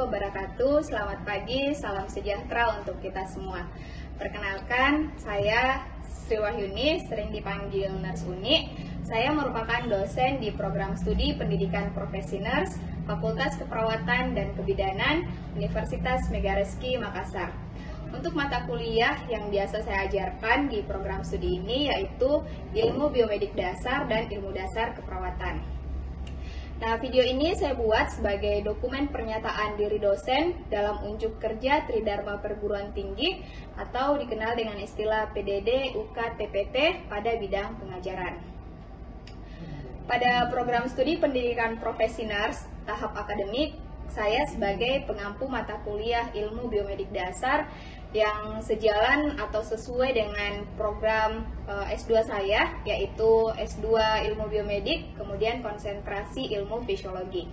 wabarakatuh. Selamat pagi, salam sejahtera untuk kita semua. Perkenalkan, saya Sri Wahyuni, sering dipanggil Nurse Uni. Saya merupakan dosen di program studi Pendidikan Profesi Nurse, Fakultas Keperawatan dan Kebidanan, Universitas Megarezeki Makassar. Untuk mata kuliah yang biasa saya ajarkan di program studi ini yaitu Ilmu Biomedik Dasar dan Ilmu Dasar Keperawatan. Nah, video ini saya buat sebagai dokumen pernyataan diri dosen dalam unjuk kerja Tridharma Perguruan Tinggi atau dikenal dengan istilah PDD UK TPT pada bidang pengajaran. Pada program studi Pendidikan Profesi Nurse tahap akademik, saya sebagai pengampu mata kuliah Ilmu Biomedik Dasar yang sejalan atau sesuai dengan program S2 saya, yaitu S2 Ilmu Biomedik, kemudian konsentrasi Ilmu Fisiologi.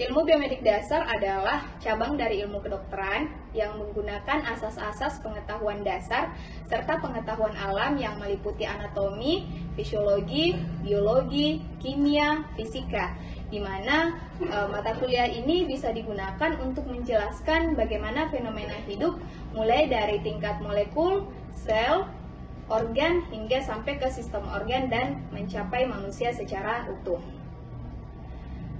Ilmu Biomedik Dasar adalah cabang dari ilmu kedokteran yang menggunakan asas-asas pengetahuan dasar serta pengetahuan alam yang meliputi anatomi, fisiologi, biologi, kimia, fisika, di mana mata kuliah ini bisa digunakan untuk menjelaskan bagaimana fenomena hidup mulai dari tingkat molekul, sel, organ, hingga sampai ke sistem organ dan mencapai manusia secara utuh.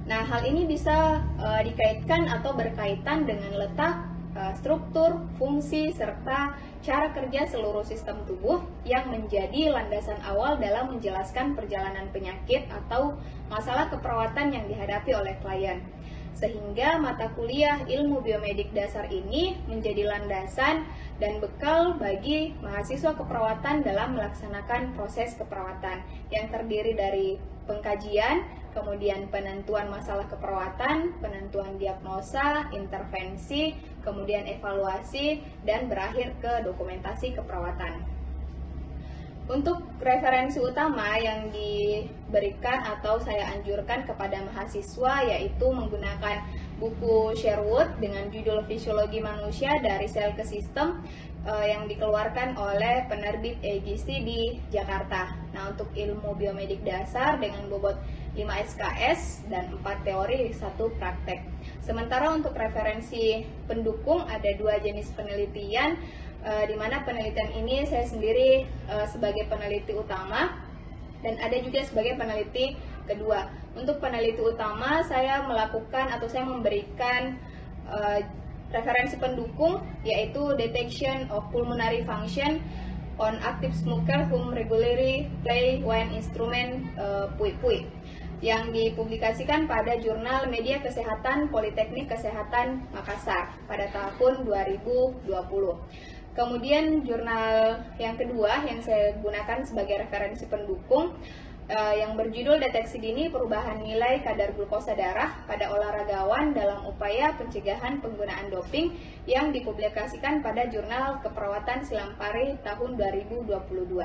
Nah, hal ini bisa dikaitkan atau berkaitan dengan letak, struktur, fungsi, serta cara kerja seluruh sistem tubuh yang menjadi landasan awal dalam menjelaskan perjalanan penyakit atau masalah keperawatan yang dihadapi oleh klien. Sehingga mata kuliah Ilmu Biomedik Dasar ini menjadi landasan dan bekal bagi mahasiswa keperawatan dalam melaksanakan proses keperawatan yang terdiri dari pengkajian, kemudian penentuan masalah keperawatan, penentuan diagnosa, intervensi, kemudian evaluasi, dan berakhir ke dokumentasi keperawatan. Untuk referensi utama yang diberikan atau saya anjurkan kepada mahasiswa yaitu menggunakan buku Sherwood dengan judul Fisiologi Manusia dari Sel ke Sistem yang dikeluarkan oleh penerbit EGC di Jakarta. Nah, untuk ilmu biomedik dasar dengan bobot 5 SKS dan 4 teori, 1 praktek. Sementara untuk referensi pendukung ada 2 jenis penelitian, di mana penelitian ini saya sendiri sebagai peneliti utama dan ada juga sebagai peneliti kedua. Untuk peneliti utama saya melakukan atau saya memberikan referensi pendukung yaitu Detection of Pulmonary Function on Active Smoker Whom Regularly Play Wind Instrument PUI yang dipublikasikan pada Jurnal Media Kesehatan Politeknik Kesehatan Makassar pada tahun 2020. Kemudian jurnal yang kedua yang saya gunakan sebagai referensi pendukung yang berjudul Deteksi Dini Perubahan Nilai Kadar Glukosa Darah pada Olahragawan dalam Upaya Pencegahan Penggunaan Doping yang dipublikasikan pada Jurnal Keperawatan Silampari tahun 2022.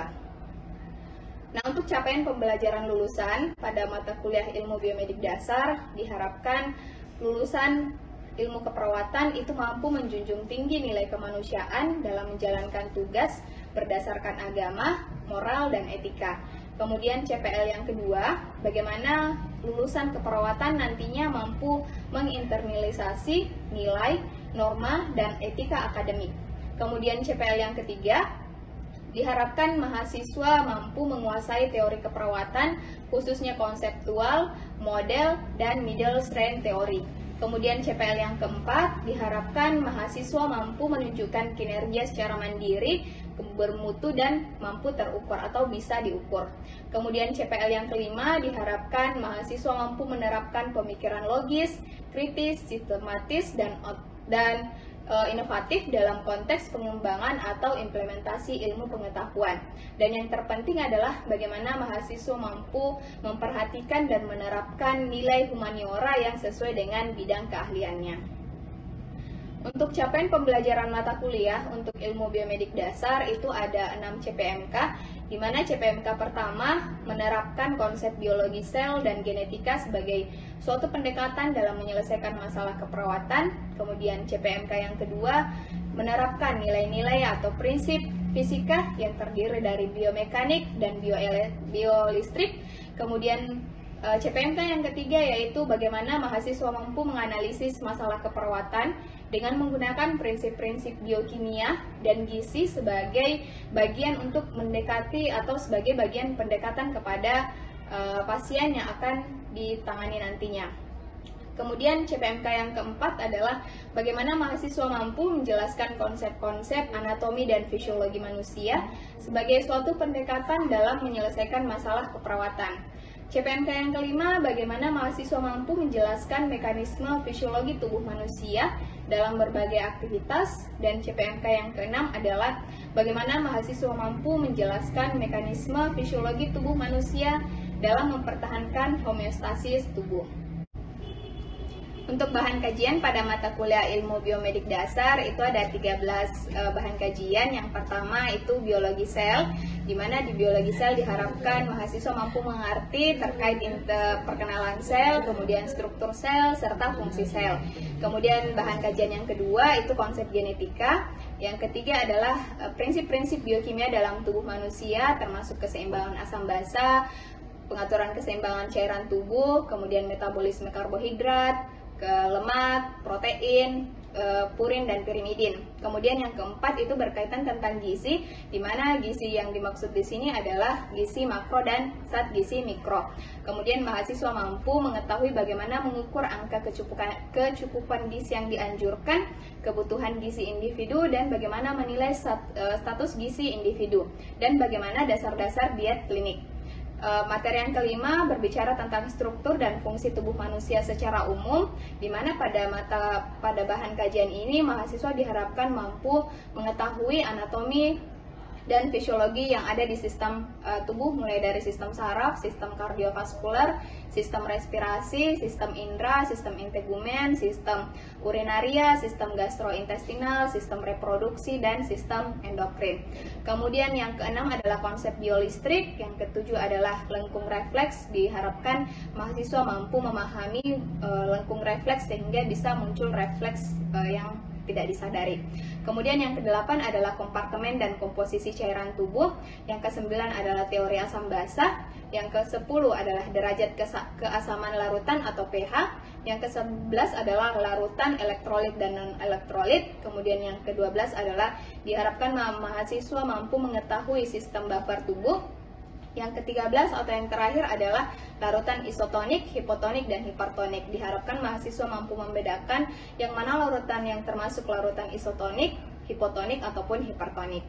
Nah, untuk capaian pembelajaran lulusan pada mata kuliah Ilmu Biomedik Dasar diharapkan lulusan ilmu keperawatan itu mampu menjunjung tinggi nilai kemanusiaan dalam menjalankan tugas berdasarkan agama, moral, dan etika. Kemudian CPL yang kedua, bagaimana lulusan keperawatan nantinya mampu menginternalisasi nilai, norma, dan etika akademik. Kemudian CPL yang ketiga, diharapkan mahasiswa mampu menguasai teori keperawatan, khususnya konseptual, model, dan middle strength teori. Kemudian CPL yang keempat, diharapkan mahasiswa mampu menunjukkan kinerja secara mandiri, bermutu, dan mampu terukur atau bisa diukur. Kemudian CPL yang kelima, diharapkan mahasiswa mampu menerapkan pemikiran logis, kritis, sistematis, dan inovatif dalam konteks pengembangan atau implementasi ilmu pengetahuan. Dan yang terpenting adalah bagaimana mahasiswa mampu memperhatikan dan menerapkan nilai humaniora yang sesuai dengan bidang keahliannya. Untuk capaian pembelajaran mata kuliah untuk ilmu biomedik dasar itu ada 6 CPMK, di mana CPMK pertama menerapkan konsep biologi sel dan genetika sebagai suatu pendekatan dalam menyelesaikan masalah keperawatan. Kemudian CPMK yang kedua menerapkan nilai-nilai atau prinsip fisika yang terdiri dari biomekanik dan biolistrik. Kemudian CPMK yang ketiga yaitu bagaimana mahasiswa mampu menganalisis masalah keperawatan dengan menggunakan prinsip-prinsip biokimia dan gizi sebagai bagian untuk mendekati atau sebagai bagian pendekatan kepada pasien yang akan ditangani nantinya. Kemudian CPMK yang keempat adalah bagaimana mahasiswa mampu menjelaskan konsep-konsep anatomi dan fisiologi manusia sebagai suatu pendekatan dalam menyelesaikan masalah keperawatan. CPMK yang kelima, bagaimana mahasiswa mampu menjelaskan mekanisme fisiologi tubuh manusia dalam berbagai aktivitas. Dan CPMK yang keenam adalah bagaimana mahasiswa mampu menjelaskan mekanisme fisiologi tubuh manusia dalam mempertahankan homeostasis tubuh. Untuk bahan kajian pada mata kuliah ilmu biomedik dasar itu ada 13 bahan kajian. Yang pertama itu biologi sel, di mana di biologi sel diharapkan mahasiswa mampu mengerti terkait perkenalan sel, kemudian struktur sel, serta fungsi sel. Kemudian bahan kajian yang kedua itu konsep genetika. Yang ketiga adalah prinsip-prinsip biokimia dalam tubuh manusia, termasuk keseimbangan asam basa, pengaturan keseimbangan cairan tubuh, kemudian metabolisme karbohidrat, lemak, protein, purin, dan pirimidin. Kemudian yang keempat itu berkaitan tentang gizi, di mana gizi yang dimaksud di sini adalah gizi makro dan zat gizi mikro. Kemudian mahasiswa mampu mengetahui bagaimana mengukur angka kecukupan gizi yang dianjurkan, kebutuhan gizi individu, dan bagaimana menilai status gizi individu, dan bagaimana dasar-dasar diet klinik. Materi yang kelima berbicara tentang struktur dan fungsi tubuh manusia secara umum, di mana pada bahan kajian ini mahasiswa diharapkan mampu mengetahui anatomi dan fisiologi yang ada di sistem tubuh, mulai dari sistem saraf, sistem kardiovaskuler, sistem respirasi, sistem indera, sistem integumen, sistem urinaria, sistem gastrointestinal, sistem reproduksi, dan sistem endokrin. Kemudian yang keenam adalah konsep biolistrik, yang ketujuh adalah lengkung refleks. Diharapkan mahasiswa mampu memahami lengkung refleks sehingga bisa muncul refleks yang tidak disadari. Kemudian yang kedelapan adalah kompartemen dan komposisi cairan tubuh. Yang kesembilan adalah teori asam basa. Yang ke-10 adalah derajat keasaman larutan atau pH. Yang ke-11 adalah larutan elektrolit dan non-elektrolit. Kemudian yang ke-12 adalah diharapkan mahasiswa mampu mengetahui sistem buffer tubuh. Yang ke-13 atau yang terakhir adalah larutan isotonik, hipotonik, dan hipertonik. Diharapkan mahasiswa mampu membedakan yang mana larutan yang termasuk larutan isotonik, hipotonik, ataupun hipertonik.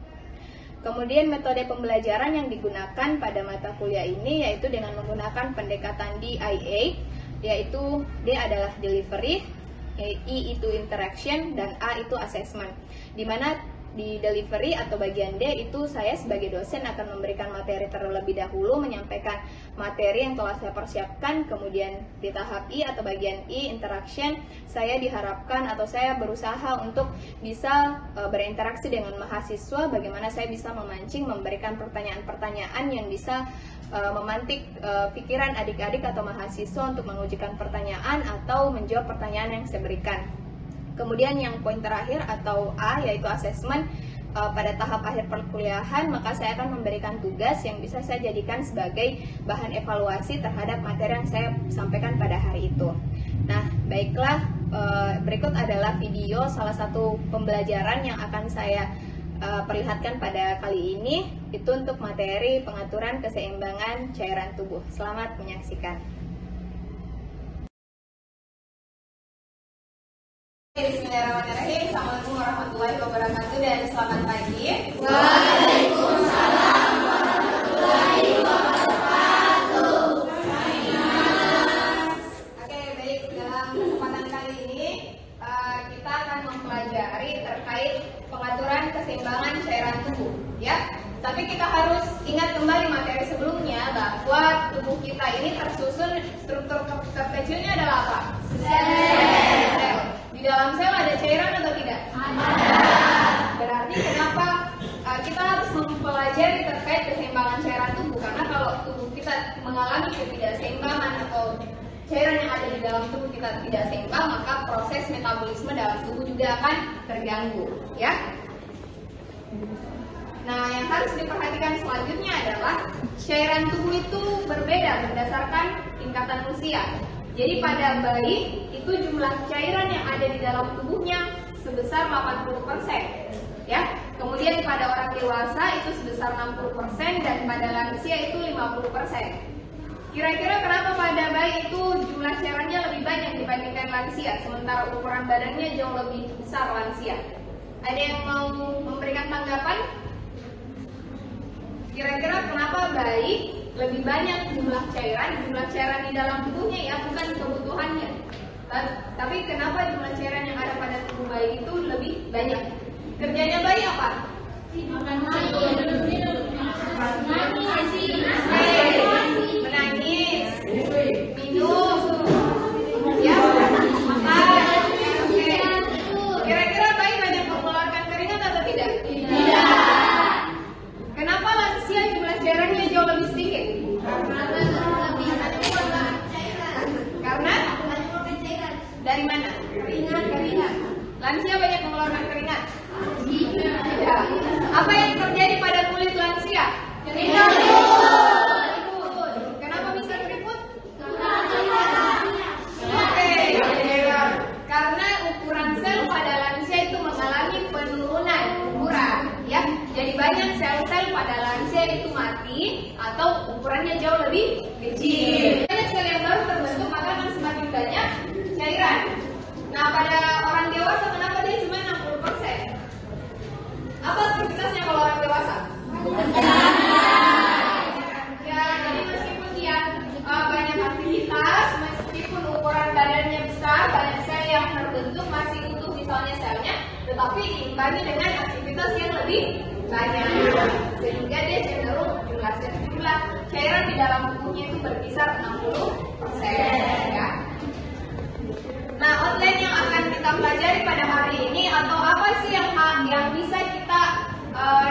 Kemudian metode pembelajaran yang digunakan pada mata kuliah ini yaitu dengan menggunakan pendekatan DIA, yaitu D adalah delivery, I itu interaction, dan A itu assessment. Di mana di delivery atau bagian D itu saya sebagai dosen akan memberikan materi terlebih dahulu, menyampaikan materi yang telah saya persiapkan. Kemudian di tahap I atau bagian I, interaction, saya diharapkan atau saya berusaha untuk bisa berinteraksi dengan mahasiswa, bagaimana saya bisa memancing, memberikan pertanyaan-pertanyaan yang bisa memantik pikiran adik-adik atau mahasiswa untuk mengujikan pertanyaan atau menjawab pertanyaan yang saya berikan. Kemudian yang poin terakhir atau A yaitu asesmen. Pada tahap akhir perkuliahan maka saya akan memberikan tugas yang bisa saya jadikan sebagai bahan evaluasi terhadap materi yang saya sampaikan pada hari itu. Nah, baiklah, berikut adalah video salah satu pembelajaran yang akan saya perlihatkan pada kali ini. Itu untuk materi pengaturan keseimbangan cairan tubuh. Selamat menyaksikan. Bismillahirrahmanirrahim. Assalamualaikum warahmatullahi wabarakatuh dan selamat pagi. Waalaikumsalam warahmatullahi wabarakatuh. Oke, baik. Dalam kesempatan kali ini kita akan mempelajari terkait pengaturan keseimbangan cairan tubuh, ya. Tapi kita harus ingat kembali materi sebelumnya bahwa tubuh kita ini tersusun, struktur terkecilnya adalah apa? Sel. Di dalam sel ada cairan atau tidak? Ada. Berarti kenapa kita harus mempelajari terkait keseimbangan cairan tubuh? Karena kalau tubuh kita mengalami ketidakseimbangan atau cairan yang ada di dalam tubuh kita tidak seimbang, maka proses metabolisme dalam tubuh juga akan terganggu, ya. Nah, yang harus diperhatikan selanjutnya adalah cairan tubuh itu berbeda berdasarkan tingkatan usia. Jadi pada bayi itu jumlah cairan yang ada di dalam tubuhnya sebesar 80%, ya. Kemudian pada orang dewasa itu sebesar 60% dan pada lansia itu 50%. Kira-kira kenapa pada bayi itu jumlah cairannya lebih banyak dibandingkan lansia, sementara ukuran badannya jauh lebih besar lansia? Ada yang mau memberikan tanggapan? Kira-kira kenapa bayi lebih banyak jumlah cairan di dalam tubuhnya, ya, bukan kebutuhannya. Tapi kenapa jumlah cairan yang ada pada tubuh bayi itu lebih banyak? Kerjanya bayi apa? Menangis, minum, ya, makan. Oke. Kira-kira bayi banyak mengeluarkan keringat atau tidak? Tidak. Kenapa lansia jumlah cairannya jauh lebih sedikit? Karena dari mana? Keringat. Lansia banyak mengeluarkan keringat? Tidak. Apa yang terjadi pada kulit lansia? Keriput. Kenapa bisa keriput? Oke. Karena ukuran sel pada lansia itu mengalami penurunan ukuran, ya. Jadi banyak sel-sel pada lansia itu mati atau ukurannya jauh lebih kecil. Banyak sel yang baru terbentuk, maka akan semakin banyak cairan. Nah, pada orang dewasa kenapa dia cuma 60%? Apa aktivitasnya kalau orang dewasa? Ya, jadi meskipun dia banyak aktivitas, meskipun ukuran badannya besar, banyak sel yang terbentuk masih utuh misalnya selnya, tetapi diimbangi dengan aktivitas yang lebih banyak, sehingga dia cenderung jumlah cairan di dalam tubuhnya itu berkisar 60%, ya. Nah, outline yang akan kita pelajari pada hari ini atau apa sih yang bisa kita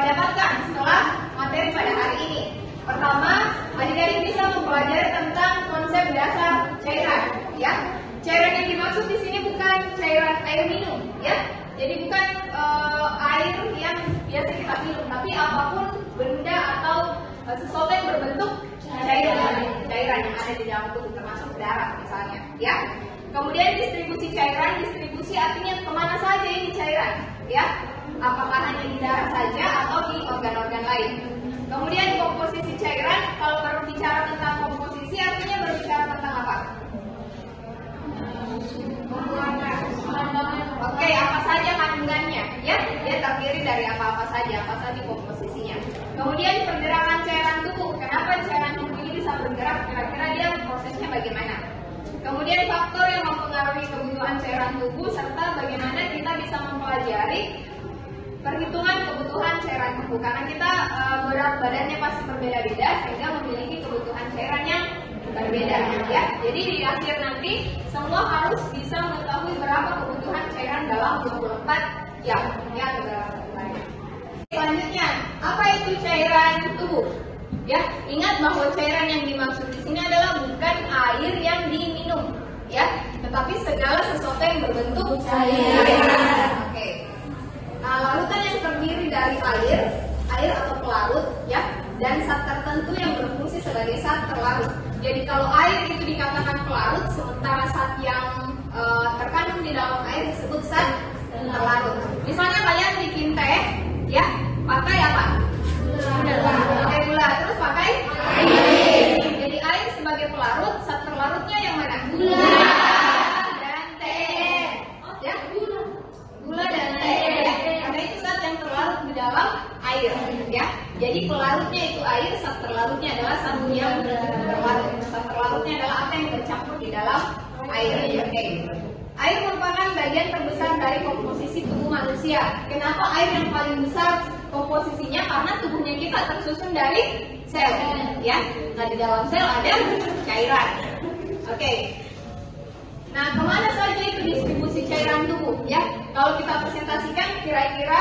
dapatkan setelah materi pada hari ini? Pertama, adik-adik bisa mempelajari tentang konsep dasar cairan, ya. Cairan yang dimaksud di sini bukan cairan air minum, ya. Jadi bukan air yang biasa kita minum, tapi apapun benda atau sesuatu yang berbentuk cairan yang ada di dalam tubuh, termasuk darah misalnya, ya. Kemudian distribusi cairan, distribusi artinya kemana saja ini cairan, ya? Apakah hanya di darah saja atau di organ-organ lain? Kemudian komposisi cairan, kalau berbicara tentang komposisi artinya berbicara tentang apa? Oke, apa saja kandungannya, ya? Dia terdiri dari apa saja komposisinya. Kemudian pergerakan cairan tubuh, kenapa cairan tubuh ini bisa bergerak? Kira-kira dia prosesnya bagaimana? Kemudian faktor yang mempengaruhi kebutuhan cairan tubuh serta bagaimana kita bisa mempelajari perhitungan kebutuhan cairan tubuh, karena kita berat badannya pasti berbeda-beda sehingga memiliki kebutuhan cairan yang berbeda, ya. Jadi di akhir nanti semua harus bisa mengetahui berapa kebutuhan cairan dalam 24 jam, ya. Selanjutnya, apa itu cairan tubuh? Ya, ingat bahwa cairan yang dimaksud di sini adalah bukan air yang diminum, ya, tetapi segala sesuatu yang berbentuk cairan. Oke. Nah, larutan yang terdiri dari air atau pelarut, ya, dan zat tertentu yang berfungsi sebagai zat terlarut. Jadi kalau air itu dikatakan pelarut, sementara zat yang terkandung di dalam air disebut zat terlarut. Misalnya kalian bikin teh, ya, pakai apa? Pakai gula, terus pakai air. Jadi air sebagai pelarut, zat terlarutnya yang mana? Gula dan teh. Ya, gula dan teh. Karena itu zat yang terlarut di dalam air, ya. Jadi pelarutnya itu air, zat terlarutnya adalah zat yang terlarut. Zat terlarutnya adalah apa yang bercampur di dalam air. Oke. Air merupakan bagian terbesar dari komposisi tubuh manusia. Kenapa air yang paling besar komposisinya? Karena tubuhnya kita tersusun dari sel, ya. Nah, di dalam sel ada cairan. Oke. Nah, kemana saja itu distribusi cairan tubuh, ya? Kalau kita presentasikan, kira-kira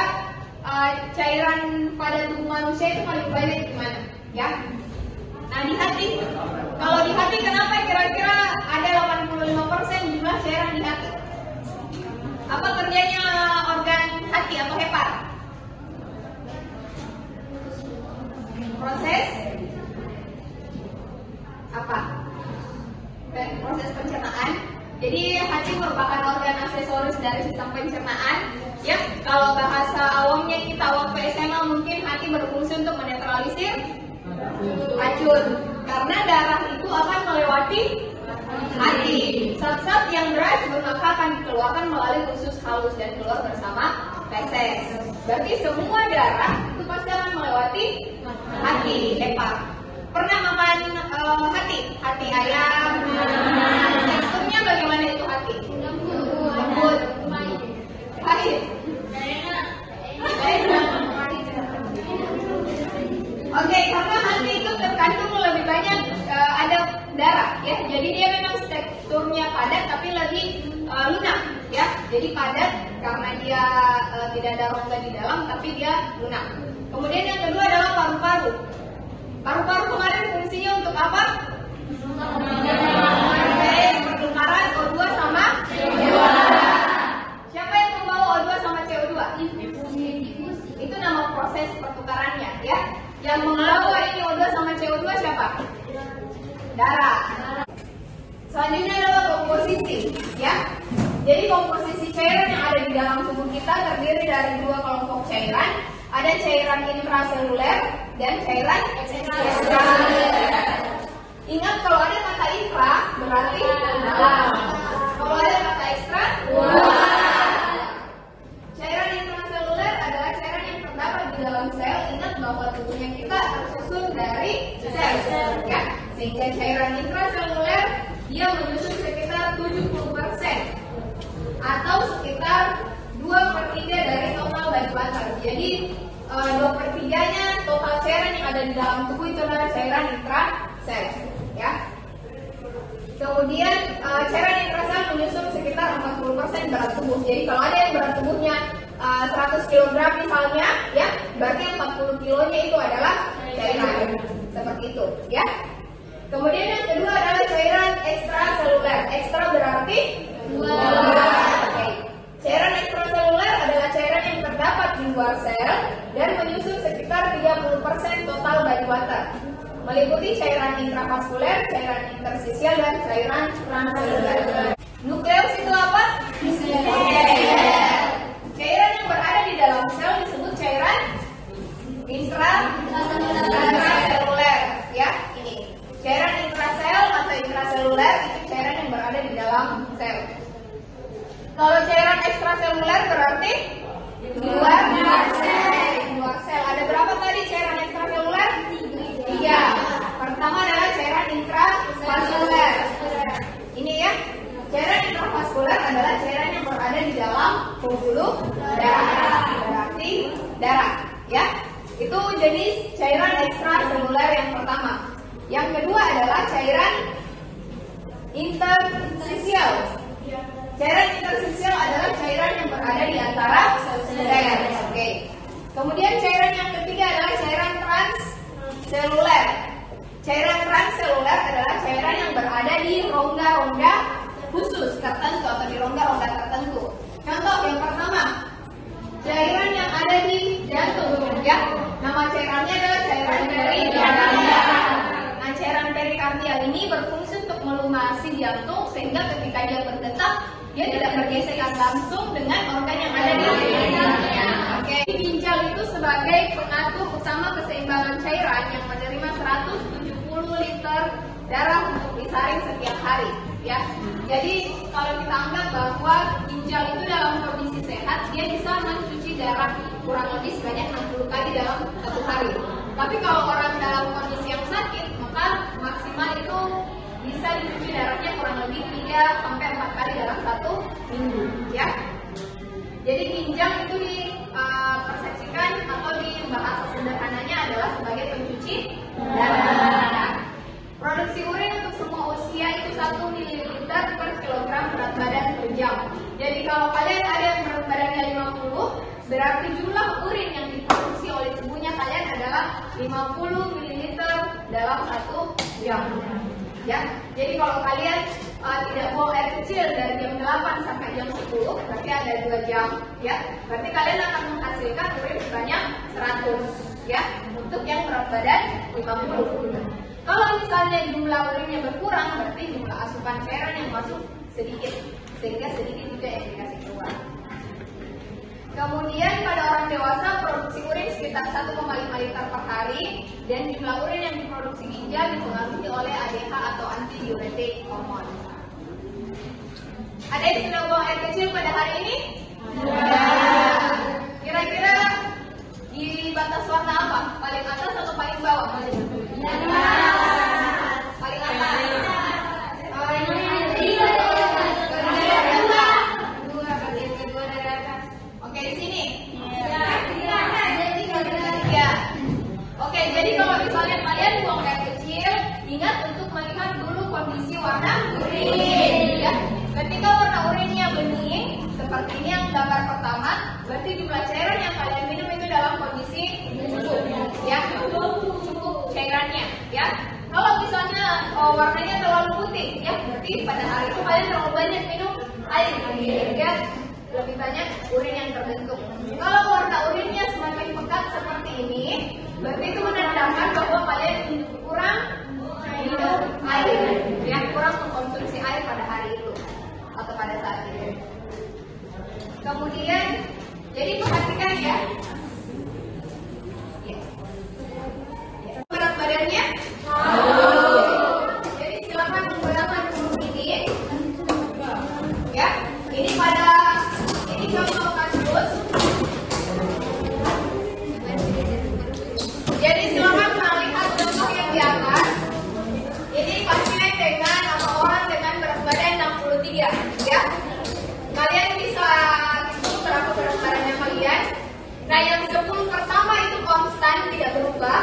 cairan pada tubuh manusia itu paling banyak di mana, ya? Nah, di hati. Kalau di hati, kenapa kira-kira ada 85% jumlah cairan di hati? Apa kerjanya organ hati atau hepar? Proses apa? Jadi hati merupakan organ aksesoris dari sistem pencernaan. Ya, kalau bahasa awamnya kita waktu SMA mungkin hati berfungsi untuk menetralisir racun. Karena darah itu akan melewati hati. Zat-zat yang beracun maka akan dikeluarkan melalui usus halus dan keluar bersama feses. Berarti semua darah itu pasti akan melewati hati, hepar. Pernah makan hati ayam? Teksturnya bagaimana itu hati? Lembut, pahit. Oke, karena hati itu terkandung lebih banyak ada darah, ya. Jadi dia memang teksturnya padat tapi lebih lunak, ya. Jadi padat karena dia tidak ada rongga di dalam, tapi dia lunak. Kemudian yang kedua adalah paru-paru. Paru-paru kemarin fungsinya untuk apa? Pertukaran O2 sama CO2. Siapa yang membawa O2 sama CO2? Itu nama proses pertukarannya, ya. Yang membawa ini O2 sama CO2 siapa? Darah. Selanjutnya adalah komposisi, ya. Jadi komposisi cairan yang ada di dalam tubuh kita terdiri dari dua kelompok cairan. Ada cairan intraseluler dan cairan ekstraseluler. Ingat kalau ada kata intra berarti dalam. Kalau ada kata ekstra luar. Cairan intraseluler adalah cairan yang terdapat di dalam sel. Ingat bahwa tubuhnya kita tersusun dari sel, ya. Sehingga cairan intraseluler dia menyusun sekitar 70% atau sekitar 2/3 dari total body water. Jadi 2/3-nya total cairan yang ada di dalam tubuh itu adalah cairan intrasel, ya. Kemudian cairan intrasel menyusun sekitar 40% berat tubuh. Jadi kalau ada yang berat tubuhnya 100 kg misalnya, ya, berarti 40 kilonya itu adalah cairan. Seperti itu, ya. Kemudian yang kedua adalah cairan ekstraseluler. Ekstra berarti luar. Oke. Cairan ekstraseluler adalah cairan yang terdapat di luar sel dan menyusun sekitar 30% total body water. Meliputi cairan intravaskuler, cairan interstisial, dan cairan transseluler. Nukleus itu apa? Cairan yang berada di dalam sel disebut cairan intraseluler, ya. Ini cairan intrasel atau intraseluler itu cairan yang berada di dalam sel. Kalau cairan ekstraseluler berarti di luar sel. Ada berapa tadi cairan ekstraseluler? 3. Pertama adalah cairan intravaskuler. Ini, ya. Cairan intravaskuler adalah cairan yang berada di dalam pembuluh darah. Berarti darah, ya. Itu jenis cairan ekstraseluler yang pertama. Yang kedua adalah cairan interstisial. Cairan interstisial adalah cairan yang berada di antara sel. Oke. Kemudian cairan yang ketiga adalah cairan transseluler. Cairan transseluler adalah cairan yang berada di rongga-rongga khusus tertentu atau di rongga-rongga tertentu. Contoh yang pertama, cairan yang ada di jantung, ya. Nama cairannya adalah cairan perikardial. Nah, cairan perikardial ini berfungsi untuk melumasi jantung sehingga ketika dia berdetak dia tidak bergesekan langsung dengan organ yang ada di ginjalnya. Oke. Ginjal itu sebagai pengatur utama keseimbangan cairan yang menerima 170 liter darah untuk disaring setiap hari, ya. Jadi kalau kita anggap bahwa ginjal itu dalam kondisi sehat, dia bisa mencuci darah kurang lebih sebanyak 60 kali dalam satu hari. Tapi kalau orang dalam kondisi yang sakit, maka maksimal itu bisa dicuci darahnya kurang lebih 3-4 kali dalam satu minggu, ya. Jadi ginjal itu dipersepsikan atau di bahasa sederhananya adalah sebagai pencuci darah. Produksi urin untuk semua usia itu 1 ml per kilogram berat badan per jam. Jadi kalau kalian ada yang berat badannya 50, berarti jumlah urin yang diproduksi oleh tubuhnya kalian adalah 50 ml dalam 1 jam. Ya, jadi kalau kalian tidak buang air kecil dari jam 8 sampai jam 10, berarti ada 2 jam, ya. Berarti kalian akan menghasilkan urin sebanyak 100, ya, untuk yang berat badan 50. Kalau misalnya jumlah urinnya berkurang, berarti jumlah asupan cairan yang masuk sedikit, sehingga sedikit juga yang dikasih keluar. Kemudian pada orang dewasa produksi urin sekitar 1,5 liter per hari, dan jumlah urin yang diproduksi ginjal dipengaruhi oleh ADH atau antidiuretik hormon. Ada yang sudah buang air kecil pada hari ini? Kira-kira di batas warna apa? Paling atas atau paling bawah? Paling atas. Oke, di sini. Ya. Oke, jadi kalau misalnya kalian buang air kecil, ingat untuk melihat dulu kondisi warna urin. Ya. Ketika warna urinnya bening, seperti ini yang gambar pertama, berarti jumlah cairan yang kalian minum itu dalam kondisi cukup, ya, cukup cairannya, ya. Kalau misalnya warnanya terlalu putih, ya, berarti pada hari itu kalian terlalu banyak minum air, ya, lebih banyak urin yang terbentuk. Kalau warna urinnya semakin pekat seperti ini, berarti itu menandakan bahwa kalian kurang minum air, ya, kurang mengkonsumsi air pada hari itu atau pada saat itu. Kemudian, jadi perhatikan ya. Berat badannya? Jadi silakan menggunakan dulu ini. Ya, ini contoh kasus. Jadi silakan melihat contoh yang di atas. Ini pasien dengan atau orang dengan berat badan 63, ya. Kalian bisa hitung berapa berat badannya kalian. Nah, yang 10 pertama itu konstan tidak berubah,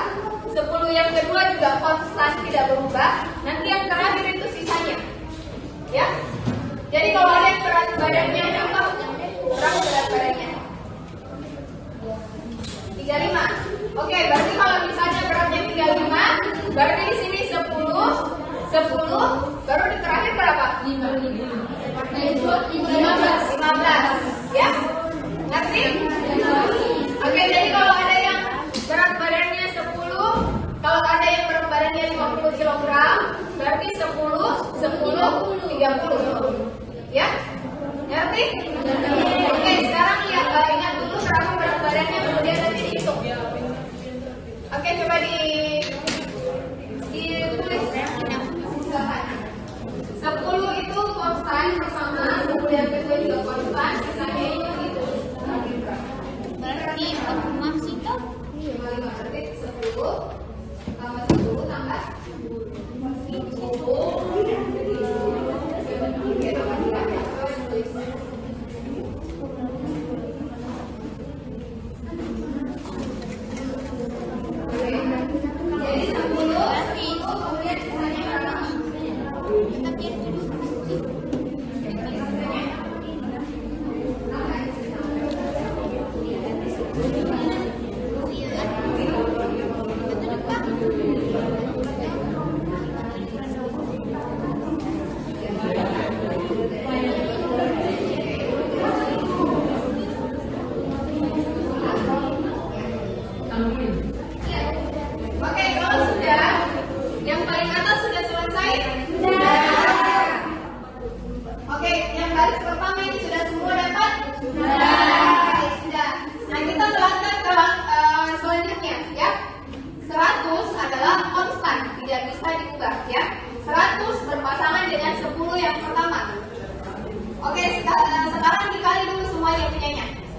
10 yang kedua juga konstan tidak berubah. Nanti yang terakhir itu sisanya, ya. Jadi kalau ada yang berat badannya berapa berat badannya? 35. Oke, berarti kalau misalnya beratnya 35, berarti di sini 10, baru di terakhir berapa? 15, ya? Ngerti? Oke, jadi kalau ada yang berat badannya 10, kalau ada yang berat badannya 50 kg, berarti 10, 30. Ya? Ngerti? Oke, sekarang ingat dulu berapa berat badannya, kemudian nanti dihitung. Oke, coba ditulis. 10 itu konstan pertama, 10 yang kedua juga konstan, sisanya itu gitu. Berarti masih toh? 55, berarti 10 tambah 10 tambah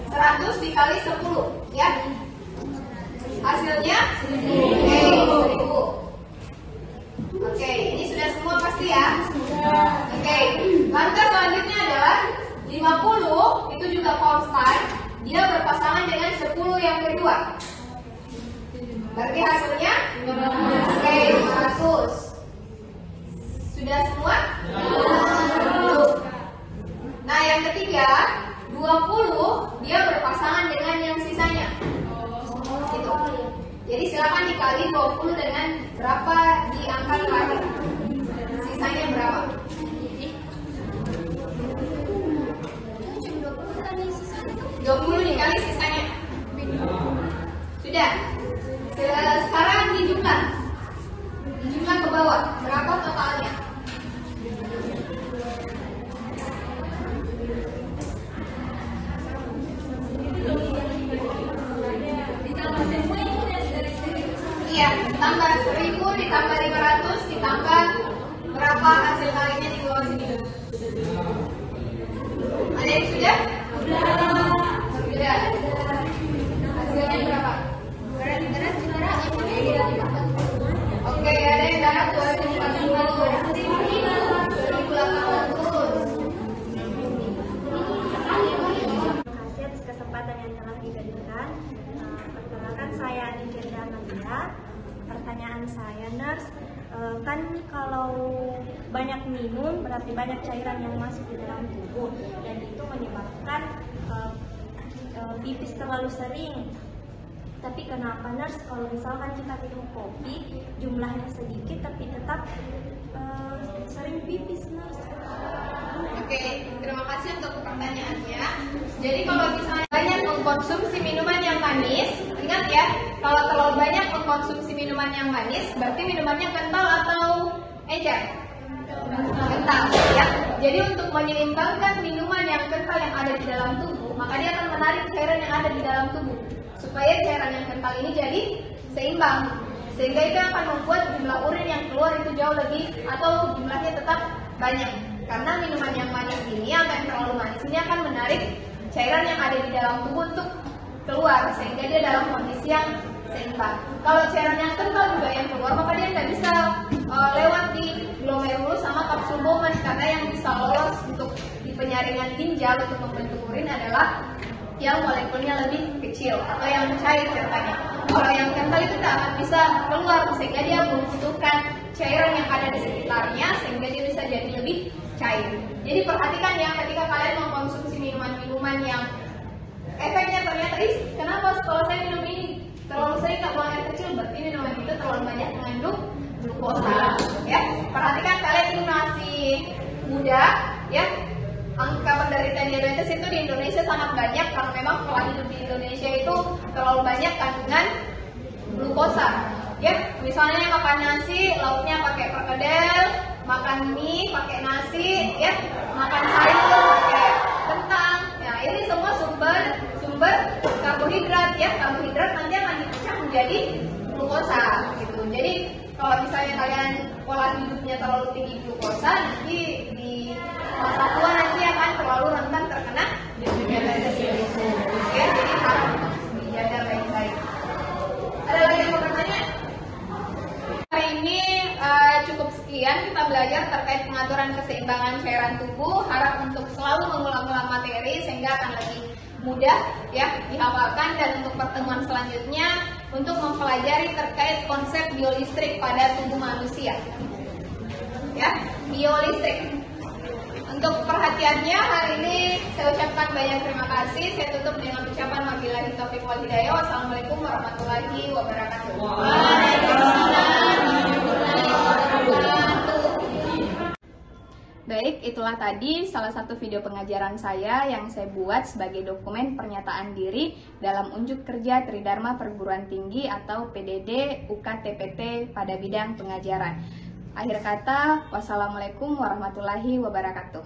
100 dikali 10, ya. Hasilnya 1000. Oke, ini sudah semua pasti ya? Oke, langkah selanjutnya adalah 50 itu juga konstan, dia berpasangan dengan 10 yang kedua. Berarti hasilnya? Oke, 500. Sudah semua? Nah, yang ketiga 20 dia berpasangan dengan yang sisanya. Gitu. Jadi silakan dikali 20 dengan berapa di angka terakhir. Sisanya berapa? 20 dikali sisanya. Sudah. Sekarang dijumlah. Dijumlah ke bawah. Berapa totalnya? Tambah 1000 ditambah 500 ditambah berapa hasil kalinya di bawah sini? Ada yang sudah? Sudah. Hasilnya berapa? Oke, ada yang dapat 2040. 2800. Terima kasih atas kesempatan yang telah diberikan. Perkenalkan saya Adinda Nadia. Pertanyaan saya, Nurse, kan kalau banyak minum berarti banyak cairan yang masuk di dalam tubuh dan itu menyebabkan pipis terlalu sering. Tapi kenapa, Nurse, kalau misalkan kita minum kopi jumlahnya sedikit tapi tetap sering pipis, Nurse? Oke, terima kasih untuk pertanyaannya. Jadi kalau misalnya banyak mengkonsumsi minuman yang manis, ingat ya, kalau terlalu banyak mengkonsumsi minuman yang manis, berarti minumannya kental atau encer? Kental, ya. Jadi untuk menyeimbangkan minuman yang kental yang ada di dalam tubuh, maka dia akan menarik cairan yang ada di dalam tubuh, supaya cairan yang kental ini jadi seimbang. Sehingga itu akan membuat jumlah urin yang keluar itu jauh lebih atau jumlahnya tetap banyak. Karena minuman yang manis ini, atau yang terlalu manis ini akan menarik cairan yang ada di dalam tubuh untuk keluar, sehingga dia dalam kondisi yang seimbang. Kalau cairan yang kental juga yang keluar, maka dia nggak bisa lewat di glomerulus sama kapsul Bowman, karena yang bisa lolos untuk di penyaringan ginjal untuk membentuk urin adalah yang molekulnya lebih kecil atau yang cair ceritanya. Kalau yang kental itu tidak akan bisa keluar, sehingga dia membutuhkan cairan yang ada di sekitarnya sehingga dia bisa jadi lebih cair. Jadi perhatikan ya, ketika kalian mengkonsumsi minuman-minuman yang efeknya ternyata, kenapa setelah saya minum ini terlalu sering tak buang air kecil, berarti minuman itu terlalu banyak mengandung glukosa. Ya, perhatikan kalian ini masih muda, ya. Angka penderita diabetes itu di Indonesia sangat banyak karena memang pola hidup di Indonesia itu terlalu banyak kandungan glukosa. Ya, misalnya makan nasi, lauknya pakai perkedel, makan mie pakai nasi, ya, makan sayur pakai kentang. Nah, ini semua sumber karbohidrat, ya. Karbohidrat nanti akan dipecah menjadi glukosa, gitu. Jadi kalau misalnya kalian pola hidupnya terlalu tinggi glukosa, nanti di masa tua nanti akan terlalu rentan terkena diabetes. Ya, jadi harus dijaga baik-baik. Ada lagi yang mau bertanya? Hari ini cukup sekian kita belajar terkait pengaturan keseimbangan cairan tubuh. Harap untuk selalu mengulang-ulang materi sehingga akan lebih mudah ya dihafalkan, dan untuk pertemuan selanjutnya untuk mempelajari terkait konsep biolistrik pada tubuh manusia. Ya, biolistrik. Untuk perhatiannya hari ini saya ucapkan banyak terima kasih. Saya tutup dengan ucapan wabillahi taufiq wal hidayah. Wassalamualaikum warahmatullahi wabarakatuh. Baik, itulah tadi salah satu video pengajaran saya yang saya buat sebagai dokumen pernyataan diri dalam unjuk kerja Tridharma Perguruan Tinggi atau PDD UKTPT pada bidang pengajaran. Akhir kata, wassalamualaikum warahmatullahi wabarakatuh.